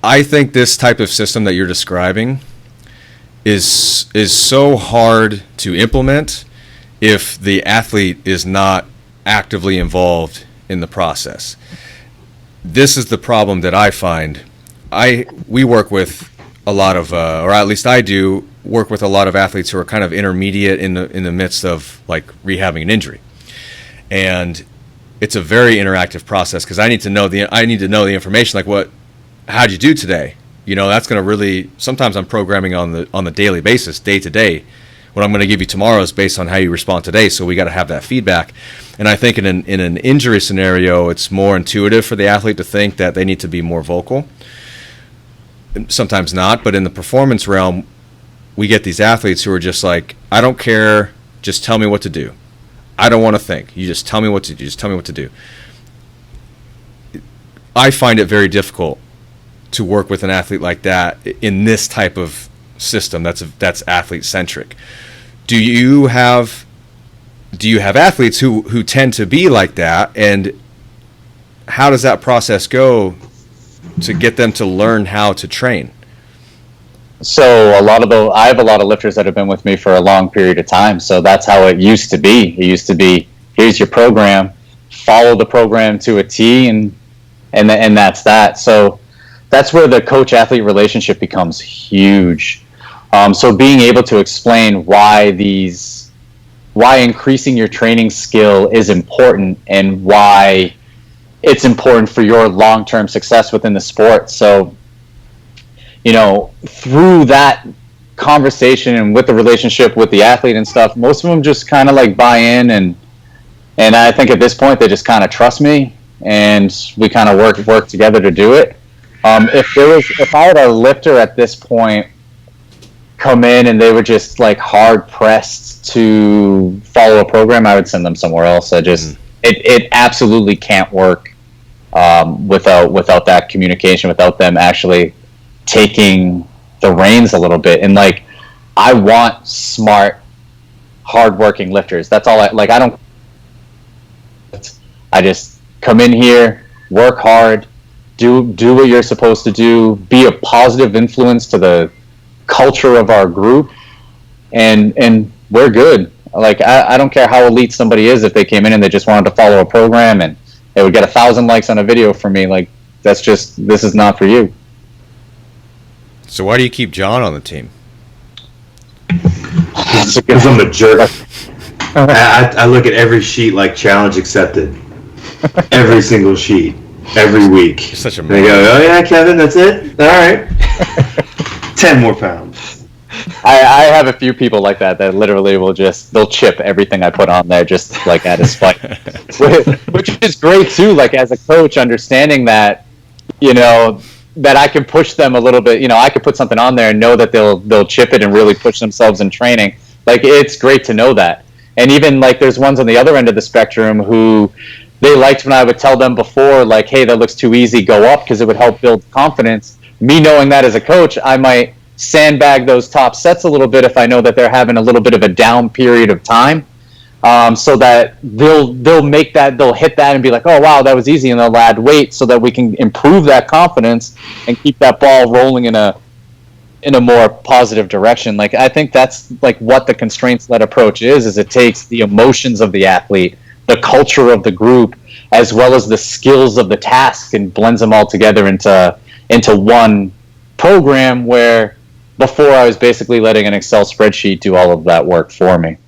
I think this type of system that you're describing is so hard to implement if the athlete is not actively involved in the process. This is the problem that I find. We work with a lot of, or at least I do, work with a lot of athletes who are kind of intermediate in the midst of like rehabbing an injury, and it's a very interactive process because I need to know the information, like how'd you do today? You know, that's going to really, sometimes I'm programming on the daily basis, day to day. What I'm going to give you tomorrow is based on how you respond today, so we got to have that feedback. And I think in an injury scenario, it's more intuitive for the athlete to think that they need to be more vocal. Sometimes not, but in the performance realm, we get these athletes who are just like, I don't care, just tell me what to do. I don't want to think. You just tell me what to do. Just tell me what to do. I find it very difficult to work with an athlete like that in this type of system that's athlete-centric. Do you have athletes who tend to be like that, and how does that process go to get them to learn how to train? So I have a lot of lifters that have been with me for a long period of time. So that's how it used to be. It used to be, here's your program, follow the program to a T, and that's that. So that's where the coach-athlete relationship becomes huge. So being able to explain why increasing your training skill is important and why it's important for your long-term success within the sport. So, you know, through that conversation and with the relationship with the athlete and stuff, most of them just kind of like buy in, and I think at this point they just kind of trust me, and we kind of work together to do it. If I had a lifter at this point come in and they were just like hard pressed to follow a program, I would send them somewhere else. It absolutely can't work without that communication, without them actually taking the reins a little bit. And like, I want smart, hardworking lifters. That's all I just come in here, work hard, do what you're supposed to do, be a positive influence to the culture of our group, and we're good. Like, I don't care how elite somebody is. If they came in and they just wanted to follow a program and they would get 1,000 likes on a video from me, like, this is not for you. So why do you keep John on the team? Because I'm a jerk. I look at every sheet like challenge accepted. Every single sheet. Every week. You're such a they go, oh yeah, Kevin, that's it? All right. 10 more pounds. I have a few people like that literally they'll chip everything I put on there just like at a spite. Which is great too, like as a coach, understanding that, you know, that I can push them a little bit. You know, I could put something on there and know that they'll chip it and really push themselves in training. Like, it's great to know that. And even like there's ones on the other end of the spectrum who they liked when I would tell them before, like, hey, that looks too easy, go up, because it would help build confidence. Me knowing that as a coach, I might sandbag those top sets a little bit if I know that they're having a little bit of a down period of time, so that they'll hit that and be like, oh wow, that was easy, and they'll add weight so that we can improve that confidence and keep that ball rolling in a more positive direction. Like, I think that's like what the constraints-led approach is it takes the emotions of the athlete, the culture of the group, as well as the skills of the task, and blends them all together into one program, where before I was basically letting an Excel spreadsheet do all of that work for me.